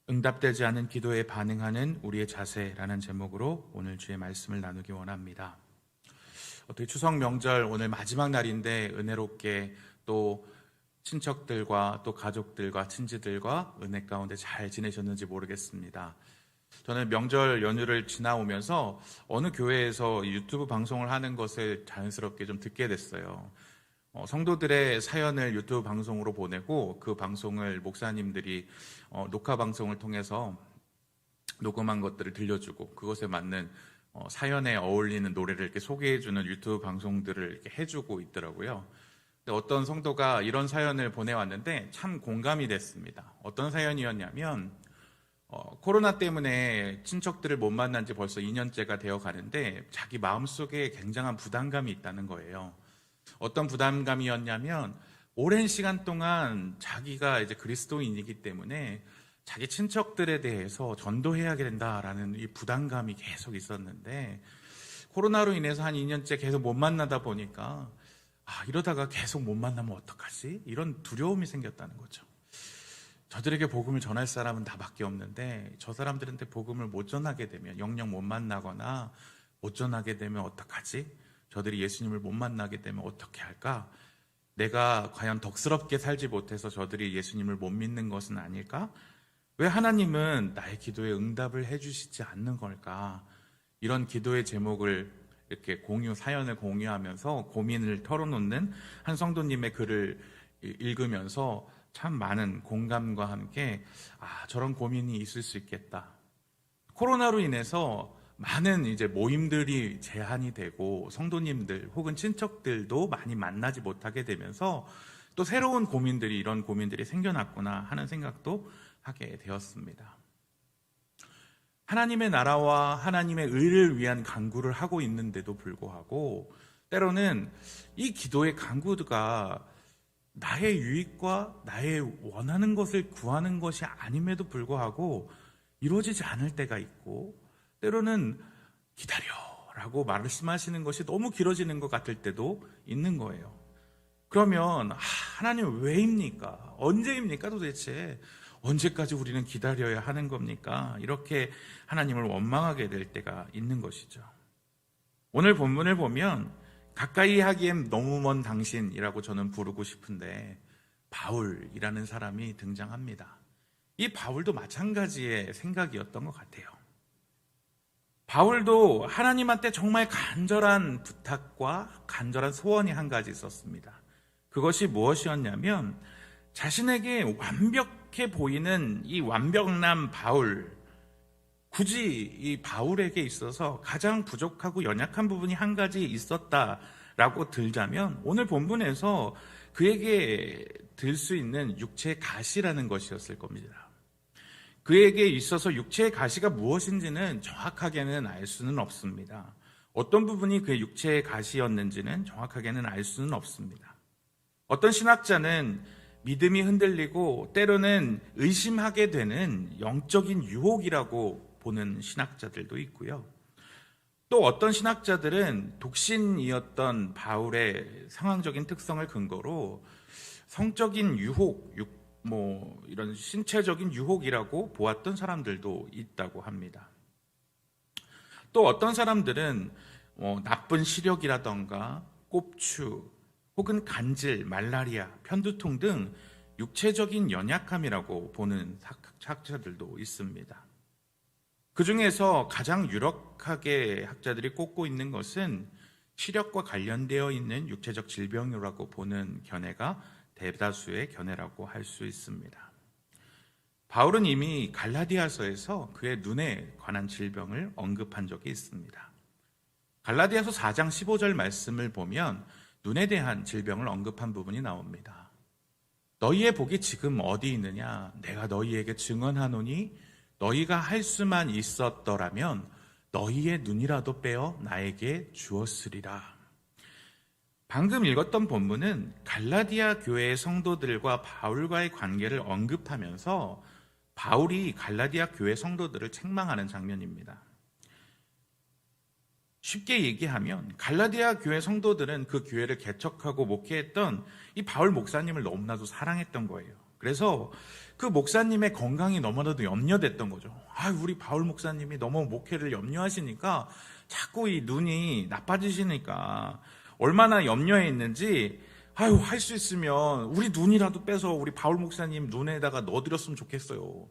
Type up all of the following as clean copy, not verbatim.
응답되지 않은 기도에 반응하는 우리의 자세라는 제목으로 오늘 주의 말씀을 나누기 원합니다. 어떻게 추석 명절 오늘 마지막 날인데 은혜롭게 또 친척들과 또 가족들과 친지들과 은혜 가운데 잘 지내셨는지 모르겠습니다. 저는 명절 연휴를 지나오면서 어느 교회에서 유튜브 방송을 하는 것을 자연스럽게 좀 듣게 됐어요. 성도들의 사연을 유튜브 방송으로 보내고 그 방송을 목사님들이 녹화 방송을 통해서 녹음한 것들을 들려주고 그것에 맞는 사연에 어울리는 노래를 이렇게 소개해주는 유튜브 방송들을 이렇게 해주고 있더라고요. 근데 어떤 성도가 이런 사연을 보내왔는데 참 공감이 됐습니다. 어떤 사연이었냐면 코로나 때문에 친척들을 못 만난 지 벌써 2년째가 되어 가는데 자기 마음속에 굉장한 부담감이 있다는 거예요. 어떤 부담감이었냐면 오랜 시간 동안 자기가 이제 그리스도인이기 때문에 자기 친척들에 대해서 전도해야 된다라는 이 부담감이 계속 있었는데 코로나로 인해서 한 2년째 계속 못 만나다 보니까 이러다가 계속 못 만나면 어떡하지? 이런 두려움이 생겼다는 거죠. 저들에게 복음을 전할 사람은 나밖에 없는데 저 사람들한테 복음을 못 전하게 되면 영영 못 만나거나 못 전하게 되면 어떡하지? 저들이 예수님을 못 만나게 되면 어떻게 할까? 내가 과연 덕스럽게 살지 못해서 저들이 예수님을 못 믿는 것은 아닐까? 왜 하나님은 나의 기도에 응답을 해주시지 않는 걸까? 이런 기도의 제목을 이렇게 사연을 공유하면서 고민을 털어놓는 한 성도님의 글을 읽으면서 참 많은 공감과 함께 저런 고민이 있을 수 있겠다. 코로나로 인해서 많은 이제 모임들이 제한이 되고 성도님들 혹은 친척들도 많이 만나지 못하게 되면서 또 새로운 고민들이 이런 고민들이 생겨났구나 하는 생각도 하게 되었습니다. 하나님의 나라와 하나님의 의를 위한 간구를 하고 있는데도 불구하고 때로는 이 기도의 간구가 나의 유익과 나의 원하는 것을 구하는 것이 아님에도 불구하고 이루어지지 않을 때가 있고 때로는 기다려라고 말씀하시는 것이 너무 길어지는 것 같을 때도 있는 거예요. 그러면 하나님 왜입니까? 언제입니까 도대체? 언제까지 우리는 기다려야 하는 겁니까? 이렇게 하나님을 원망하게 될 때가 있는 것이죠. 오늘 본문을 보면 가까이 하기엔 너무 먼 당신이라고 저는 부르고 싶은데 바울이라는 사람이 등장합니다. 이 바울도 마찬가지의 생각이었던 것 같아요. 바울도 하나님한테 정말 간절한 부탁과 간절한 소원이 한 가지 있었습니다. 그것이 무엇이었냐면 자신에게 완벽해 보이는 이 완벽남 바울, 굳이 이 바울에게 있어서 가장 부족하고 연약한 부분이 한 가지 있었다라고 들자면 오늘 본문에서 그에게 들 수 있는 육체의 가시라는 것이었을 겁니다. 그에게 있어서 육체의 가시가 무엇인지는 정확하게는 알 수는 없습니다. 어떤 부분이 그의 육체의 가시였는지는 정확하게는 알 수는 없습니다. 어떤 신학자는 믿음이 흔들리고 때로는 의심하게 되는 영적인 유혹이라고 보는 신학자들도 있고요. 또 어떤 신학자들은 독신이었던 바울의 상황적인 특성을 근거로 성적인 유혹, 이런 신체적인 유혹이라고 보았던 사람들도 있다고 합니다. 또 어떤 사람들은 나쁜 시력이라던가 꼽추 혹은 간질, 말라리아, 편두통 등 육체적인 연약함이라고 보는 학자들도 있습니다. 그 중에서 가장 유력하게 학자들이 꼽고 있는 것은 시력과 관련되어 있는 육체적 질병이라고 보는 견해가 대다수의 견해라고 할 수 있습니다. 바울은 이미 갈라디아서에서 그의 눈에 관한 질병을 언급한 적이 있습니다. 갈라디아서 4장 15절 말씀을 보면 눈에 대한 질병을 언급한 부분이 나옵니다. 너희의 복이 지금 어디 있느냐? 내가 너희에게 증언하노니 너희가 할 수만 있었더라면 너희의 눈이라도 빼어 나에게 주었으리라. 방금 읽었던 본문은 갈라디아 교회의 성도들과 바울과의 관계를 언급하면서 바울이 갈라디아 교회 성도들을 책망하는 장면입니다. 쉽게 얘기하면 갈라디아 교회 성도들은 그 교회를 개척하고 목회했던 이 바울 목사님을 너무나도 사랑했던 거예요. 그래서 그 목사님의 건강이 너무나도 염려됐던 거죠. 우리 바울 목사님이 너무 목회를 염려하시니까 자꾸 이 눈이 나빠지시니까 얼마나 염려해 있는지 할 수 있으면 우리 눈이라도 빼서 우리 바울 목사님 눈에다가 넣어드렸으면 좋겠어요.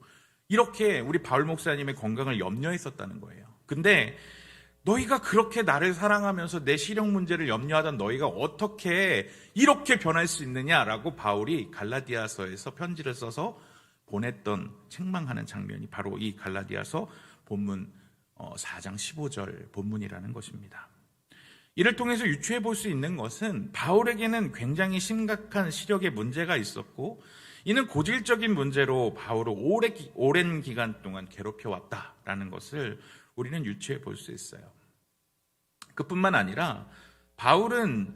이렇게 우리 바울 목사님의 건강을 염려했었다는 거예요. 근데 너희가 그렇게 나를 사랑하면서 내 시력 문제를 염려하던 너희가 어떻게 이렇게 변할 수 있느냐라고 바울이 갈라디아서에서 편지를 써서 보냈던 책망하는 장면이 바로 이 갈라디아서 본문 4장 15절 본문이라는 것입니다. 이를 통해서 유추해 볼 수 있는 것은 바울에게는 굉장히 심각한 시력의 문제가 있었고 이는 고질적인 문제로 바울을 오랜 기간 동안 괴롭혀왔다라는 것을 우리는 유추해 볼 수 있어요. 그뿐만 아니라 바울은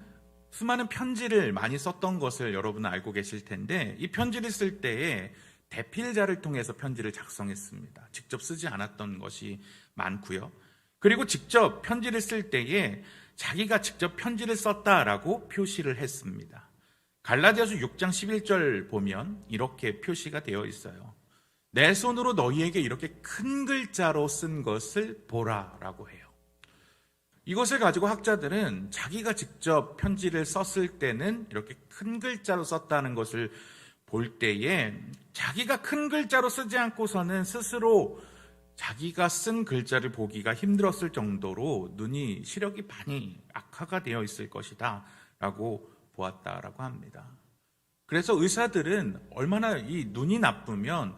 수많은 편지를 많이 썼던 것을 여러분은 알고 계실 텐데 이 편지를 쓸 때에 대필자를 통해서 편지를 작성했습니다. 직접 쓰지 않았던 것이 많고요. 그리고 직접 편지를 쓸 때에 자기가 직접 편지를 썼다라고 표시를 했습니다. 갈라디아서 6장 11절 보면 이렇게 표시가 되어 있어요. 내 손으로 너희에게 이렇게 큰 글자로 쓴 것을 보라라고 해요. 이것을 가지고 학자들은 자기가 직접 편지를 썼을 때는 이렇게 큰 글자로 썼다는 것을 볼 때에 자기가 큰 글자로 쓰지 않고서는 스스로 자기가 쓴 글자를 보기가 힘들었을 정도로 눈이 시력이 많이 악화가 되어 있을 것이다 라고 보았다라고 합니다. 그래서 의사들은 얼마나 이 눈이 나쁘면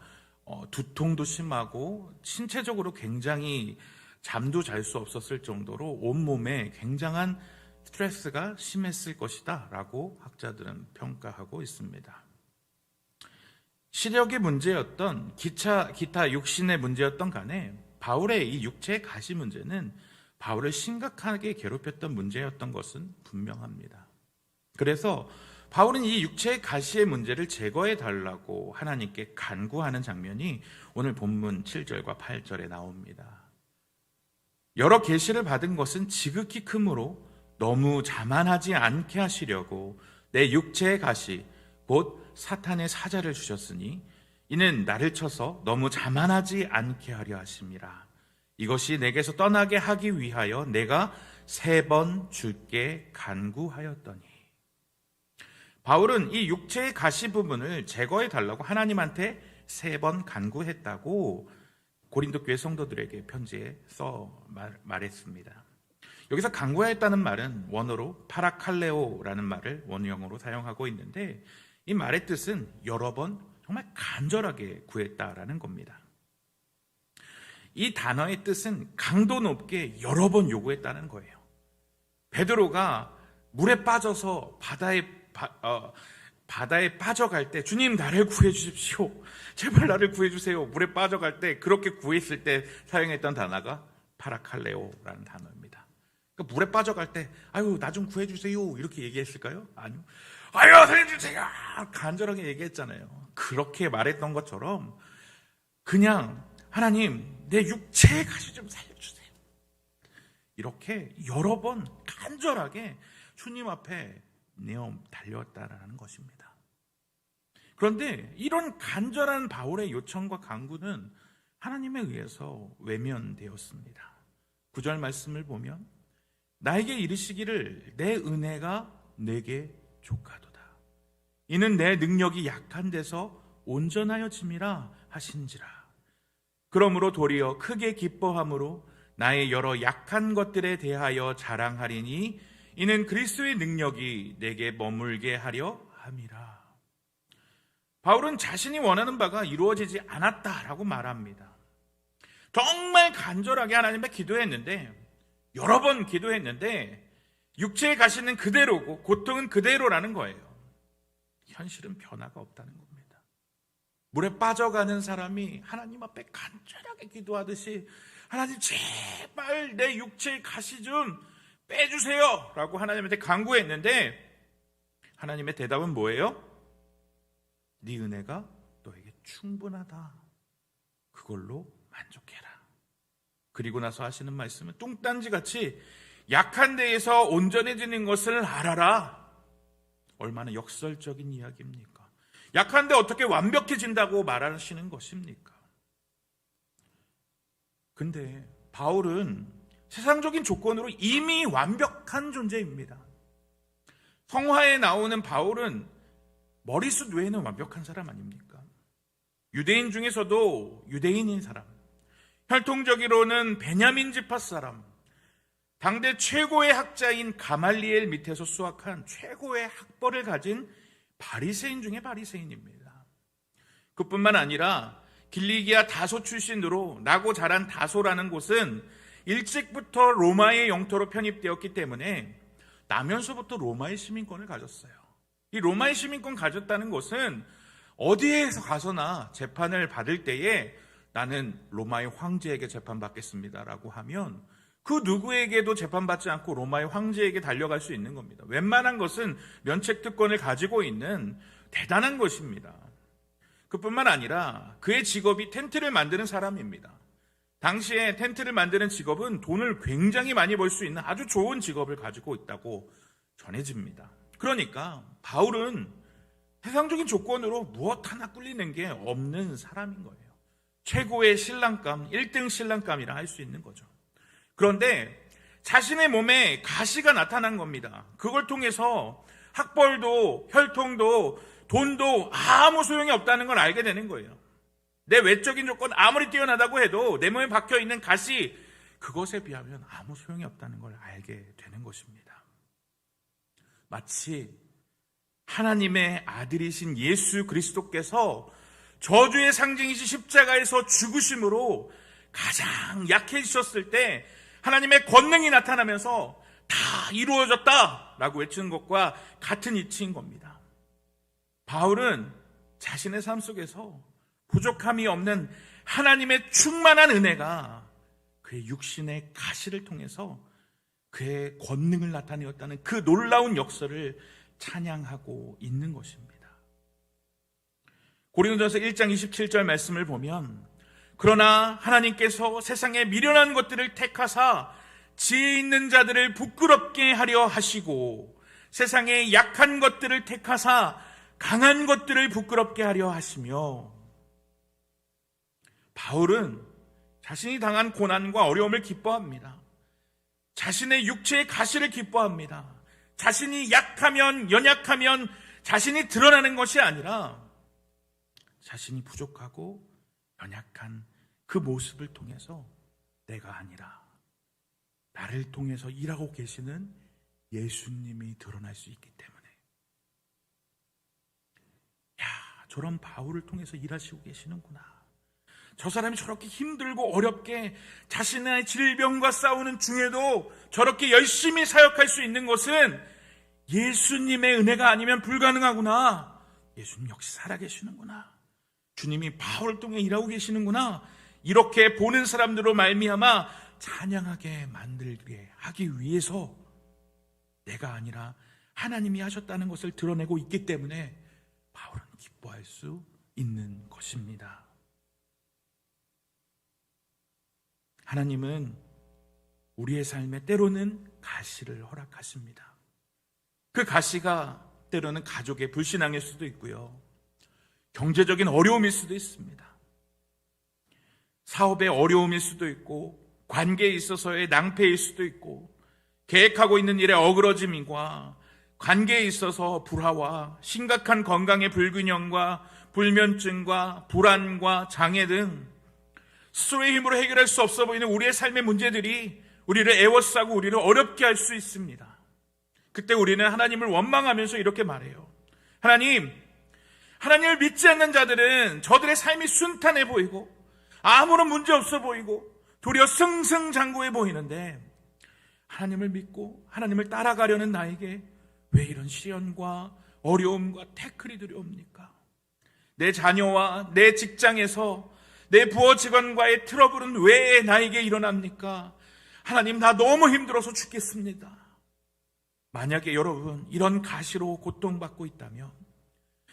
두통도 심하고 신체적으로 굉장히 잠도 잘 수 없었을 정도로 온몸에 굉장한 스트레스가 심했을 것이다 라고 학자들은 평가하고 있습니다. 시력의 문제였던 기타 육신의 문제였던 간에 바울의 이 육체의 가시 문제는 바울을 심각하게 괴롭혔던 문제였던 것은 분명합니다. 그래서 바울은 이 육체의 가시의 문제를 제거해 달라고 하나님께 간구하는 장면이 오늘 본문 7절과 8절에 나옵니다. 여러 계시를 받은 것은 지극히 크므로 너무 자만하지 않게 하시려고 내 육체의 가시 곧 사탄의 사자를 주셨으니 이는 나를 쳐서 너무 자만하지 않게 하려 하심이라. 이것이 내게서 떠나게 하기 위하여 내가 3번 주께 간구하였더니. 바울은 이 육체의 가시 부분을 제거해 달라고 하나님한테 3번 간구했다고 고린도 교회 성도들에게 편지에 말했습니다. 여기서 간구하였다는 말은 원어로 파라칼레오라는 말을 원형으로 사용하고 있는데 이 말의 뜻은 여러 번 정말 간절하게 구했다라는 겁니다. 이 단어의 뜻은 강도 높게 여러 번 요구했다는 거예요. 베드로가 물에 빠져서 바다에 빠져갈 때 주님 나를 구해 주십시오. 제발 나를 구해 주세요. 물에 빠져갈 때 그렇게 구했을 때 사용했던 단어가 파라칼레오라는 단어입니다. 그러니까 물에 빠져갈 때 나 좀 구해 주세요. 이렇게 얘기했을까요? 아니요. 선생님 제가 간절하게 얘기했잖아요. 그렇게 말했던 것처럼 그냥 하나님 내 육체의 가시 좀 살려주세요. 이렇게 여러 번 간절하게 주님 앞에 달려왔다라는 것입니다. 그런데 이런 간절한 바울의 요청과 간구는 하나님에 의해서 외면되었습니다. 9절 말씀을 보면 나에게 이르시기를 내 은혜가 내게 족하도다. 이는 내 능력이 약한 데서 온전하여짐이라 하신지라. 그러므로 도리어 크게 기뻐함으로 나의 여러 약한 것들에 대하여 자랑하리니 이는 그리스도의 능력이 내게 머물게 하려 함이라. 바울은 자신이 원하는 바가 이루어지지 않았다라고 말합니다. 정말 간절하게 하나님께 기도했는데 여러 번 기도했는데 육체의 가시는 그대로고 고통은 그대로라는 거예요. 현실은 변화가 없다는 겁니다. 물에 빠져가는 사람이 하나님 앞에 간절하게 기도하듯이 하나님 제발 내 육체의 가시 좀 빼주세요 라고 하나님한테 간구했는데 하나님의 대답은 뭐예요? 네 은혜가 너에게 충분하다. 그걸로 만족해라. 그리고 나서 하시는 말씀은 뚱딴지같이 약한 데에서 온전해지는 것을 알아라. 얼마나 역설적인 이야기입니까? 약한데 어떻게 완벽해진다고 말하시는 것입니까? 근데 바울은 세상적인 조건으로 이미 완벽한 존재입니다. 성화에 나오는 바울은 머리숱 외에는 완벽한 사람 아닙니까? 유대인 중에서도 유대인인 사람, 혈통적으로는 베냐민 지파 사람, 당대 최고의 학자인 가말리엘 밑에서 수학한 최고의 학벌을 가진 바리새인 중에 바리새인입니다. 그뿐만 아니라 길리기아 다소 출신으로 나고 자란 다소라는 곳은 일찍부터 로마의 영토로 편입되었기 때문에 나면서부터 로마의 시민권을 가졌어요. 이 로마의 시민권 가졌다는 것은 어디에서 가서나 재판을 받을 때에 나는 로마의 황제에게 재판받겠습니다라고 하면 그 누구에게도 재판받지 않고 로마의 황제에게 달려갈 수 있는 겁니다. 웬만한 것은 면책특권을 가지고 있는 대단한 것입니다. 그뿐만 아니라 그의 직업이 텐트를 만드는 사람입니다. 당시에 텐트를 만드는 직업은 돈을 굉장히 많이 벌 수 있는 아주 좋은 직업을 가지고 있다고 전해집니다. 그러니까 바울은 세상적인 조건으로 무엇 하나 꿀리는 게 없는 사람인 거예요. 최고의 신랑감, 1등 신랑감이라 할 수 있는 거죠. 그런데 자신의 몸에 가시가 나타난 겁니다. 그걸 통해서 학벌도 혈통도 돈도 아무 소용이 없다는 걸 알게 되는 거예요. 내 외적인 조건 아무리 뛰어나다고 해도 내 몸에 박혀있는 가시, 그것에 비하면 아무 소용이 없다는 걸 알게 되는 것입니다. 마치 하나님의 아들이신 예수 그리스도께서 저주의 상징이신 십자가에서 죽으심으로 가장 약해지셨을 때 하나님의 권능이 나타나면서 다 이루어졌다라고 외치는 것과 같은 이치인 겁니다. 바울은 자신의 삶 속에서 부족함이 없는 하나님의 충만한 은혜가 그의 육신의 가시를 통해서 그의 권능을 나타내었다는 그 놀라운 역사를 찬양하고 있는 것입니다. 고린도전서 1장 27절 말씀을 보면 그러나 하나님께서 세상에 미련한 것들을 택하사 지혜 있는 자들을 부끄럽게 하려 하시고 세상에 약한 것들을 택하사 강한 것들을 부끄럽게 하려 하시며, 바울은 자신이 당한 고난과 어려움을 기뻐합니다. 자신의 육체의 가시를 기뻐합니다. 자신이 약하면 연약하면 자신이 드러나는 것이 아니라 자신이 부족하고 연약한 그 모습을 통해서 내가 아니라 나를 통해서 일하고 계시는 예수님이 드러날 수 있기 때문에, 저런 바울을 통해서 일하시고 계시는구나. 저 사람이 저렇게 힘들고 어렵게 자신의 질병과 싸우는 중에도 저렇게 열심히 사역할 수 있는 것은 예수님의 은혜가 아니면 불가능하구나. 예수님 역시 살아계시는구나. 주님이 바울을 통해 일하고 계시는구나. 이렇게 보는 사람들로 말미암아 찬양하게 만들게 하기 위해서 내가 아니라 하나님이 하셨다는 것을 드러내고 있기 때문에 바울은 기뻐할 수 있는 것입니다. 하나님은 우리의 삶에 때로는 가시를 허락하십니다. 그 가시가 때로는 가족의 불신앙일 수도 있고요, 경제적인 어려움일 수도 있습니다. 사업의 어려움일 수도 있고, 관계에 있어서의 낭패일 수도 있고, 계획하고 있는 일의 어그러짐과 관계에 있어서 불화와 심각한 건강의 불균형과 불면증과 불안과 장애 등 스스로의 힘으로 해결할 수 없어 보이는 우리의 삶의 문제들이 우리를 애워싸고 우리를 어렵게 할 수 있습니다. 그때 우리는 하나님을 원망하면서 이렇게 말해요. 하나님을 믿지 않는 자들은 저들의 삶이 순탄해 보이고 아무런 문제 없어 보이고 도리어 승승장구해 보이는데, 하나님을 믿고 하나님을 따라가려는 나에게 왜 이런 시련과 어려움과 태클이 들여옵니까? 내 자녀와 내 직장에서 내 부하 직원과의 트러블은 왜 나에게 일어납니까? 하나님, 나 너무 힘들어서 죽겠습니다. 만약에 여러분 이런 가시로 고통받고 있다면,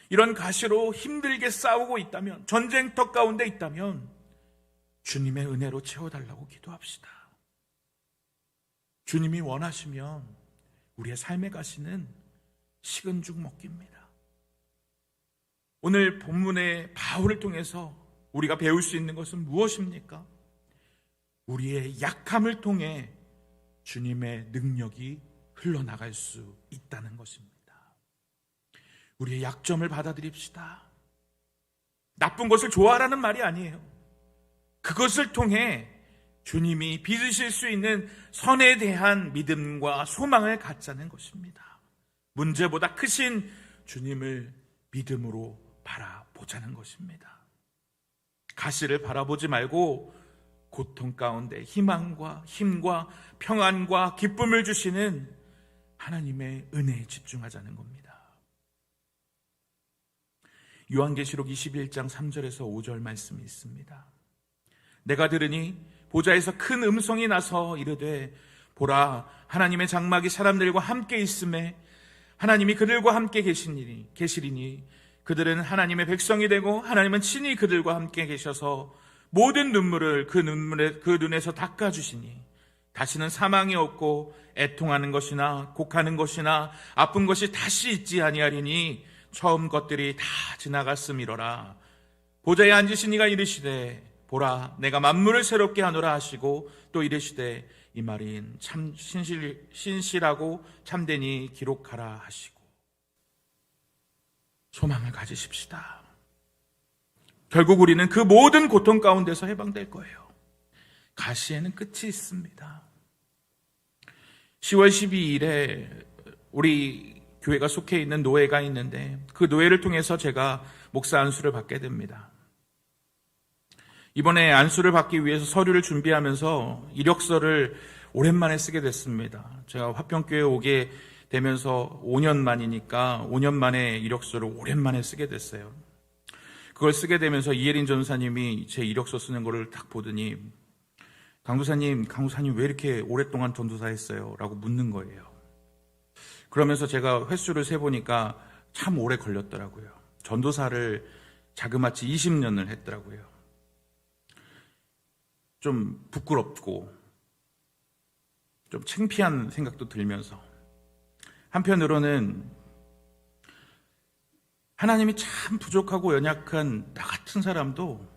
이런 가시로 힘들게 싸우고 있다면, 전쟁터 가운데 있다면 주님의 은혜로 채워달라고 기도합시다. 주님이 원하시면 우리의 삶의 가시는 식은 죽 먹기입니다. 오늘 본문의 바울을 통해서 우리가 배울 수 있는 것은 무엇입니까? 우리의 약함을 통해 주님의 능력이 흘러나갈 수 있다는 것입니다. 우리의 약점을 받아들입시다. 나쁜 것을 좋아하라는 말이 아니에요. 그것을 통해 주님이 빚으실 수 있는 선에 대한 믿음과 소망을 갖자는 것입니다. 문제보다 크신 주님을 믿음으로 바라보자는 것입니다. 가시를 바라보지 말고 고통 가운데 희망과 힘과 평안과 기쁨을 주시는 하나님의 은혜에 집중하자는 겁니다. 요한계시록 21장 3절에서 5절 말씀이 있습니다. 내가 들으니 보좌에서 큰 음성이 나서 이르되 보라 하나님의 장막이 사람들과 함께 있음에 하나님이 그들과 함께 계시리니 그들은 하나님의 백성이 되고 하나님은 친히 그들과 함께 계셔서 모든 눈물을 그 눈에서 닦아주시니 다시는 사망이 없고 애통하는 것이나 곡하는 것이나 아픈 것이 다시 있지 아니하리니 처음 것들이 다 지나갔음이로라. 보좌에 앉으신 이가 이르시되 보라 내가 만물을 새롭게 하노라 하시고 또 이르시되 이 말인 참 신실하고 참되니 기록하라 하시고. 소망을 가지십시다. 결국 우리는 그 모든 고통 가운데서 해방될 거예요. 가시에는 끝이 있습니다. 10월 12일에 우리 교회가 속해 있는 노회가 있는데 그 노회를 통해서 제가 목사 안수를 받게 됩니다. 이번에 안수를 받기 위해서 서류를 준비하면서 이력서를 오랜만에 쓰게 됐습니다. 제가 화평교회에 오게 되면서 5년 만이니까 5년 만에 이력서를 오랜만에 쓰게 됐어요. 그걸 쓰게 되면서 이혜린 전사님이 제 이력서 쓰는 거를 딱 보더니 강도사님 왜 이렇게 오랫동안 전도사 했어요? 라고 묻는 거예요. 그러면서 제가 횟수를 세보니까 참 오래 걸렸더라고요. 전도사를 자그마치 20년을 했더라고요. 좀 부끄럽고 좀 창피한 생각도 들면서 한편으로는 하나님이 참 부족하고 연약한 나 같은 사람도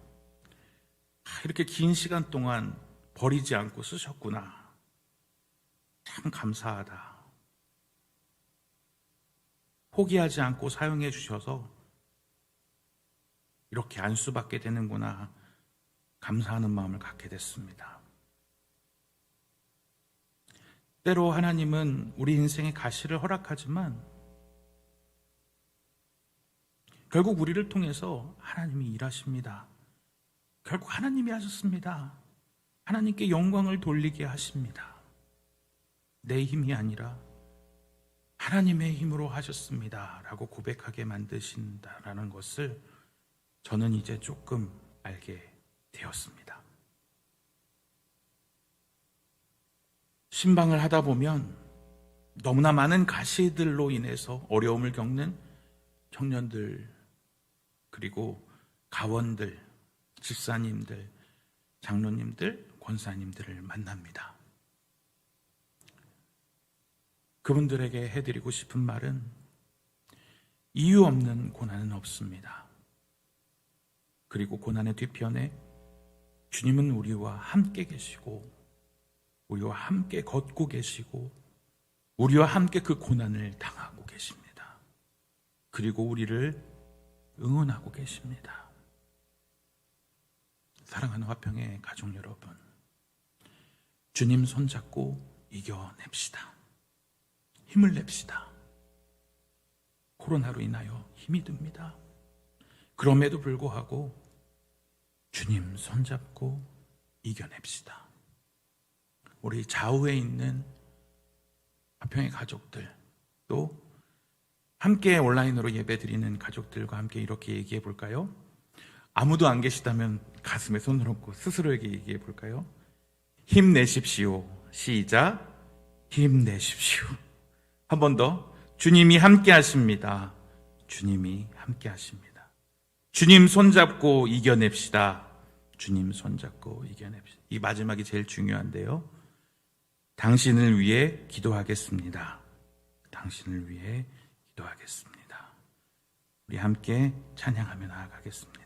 이렇게 긴 시간 동안 버리지 않고 쓰셨구나. 참 감사하다. 포기하지 않고 사용해 주셔서 이렇게 안수받게 되는구나. 감사하는 마음을 갖게 됐습니다. 때로 하나님은 우리 인생의 가시를 허락하지만 결국 우리를 통해서 하나님이 일하십니다. 결국 하나님이 하셨습니다. 하나님께 영광을 돌리게 하십니다. 내 힘이 아니라 하나님의 힘으로 하셨습니다. 라고 고백하게 만드신다라는 것을 저는 이제 조금 알게 되었습니다. 신방을 하다 보면 너무나 많은 가시들로 인해서 어려움을 겪는 청년들, 그리고 가원들, 집사님들, 장로님들, 권사님들을 만납니다. 그분들에게 해드리고 싶은 말은 이유 없는 고난은 없습니다. 그리고 고난의 뒤편에 주님은 우리와 함께 계시고 우리와 함께 걷고 계시고 우리와 함께 그 고난을 당하고 계십니다. 그리고 우리를 응원하고 계십니다. 사랑하는 화평의 가족 여러분, 주님 손잡고 이겨냅시다. 힘을 냅시다. 코로나로 인하여 힘이 듭니다. 그럼에도 불구하고 주님 손잡고 이겨냅시다. 우리 좌우에 있는 화평의 가족들, 또 함께 온라인으로 예배드리는 가족들과 함께 이렇게 얘기해 볼까요? 아무도 안 계시다면 가슴에 손을 얹고 스스로에게 얘기해 볼까요? 힘내십시오. 시작. 힘내십시오. 한 번 더. 주님이 함께 하십니다. 주님이 함께 하십니다. 주님 손잡고 이겨냅시다. 주님 손잡고 이겨냅시다. 이 마지막이 제일 중요한데요. 당신을 위해 기도하겠습니다. 당신을 위해 기도하겠습니다. 우리 함께 찬양하며 나아가겠습니다.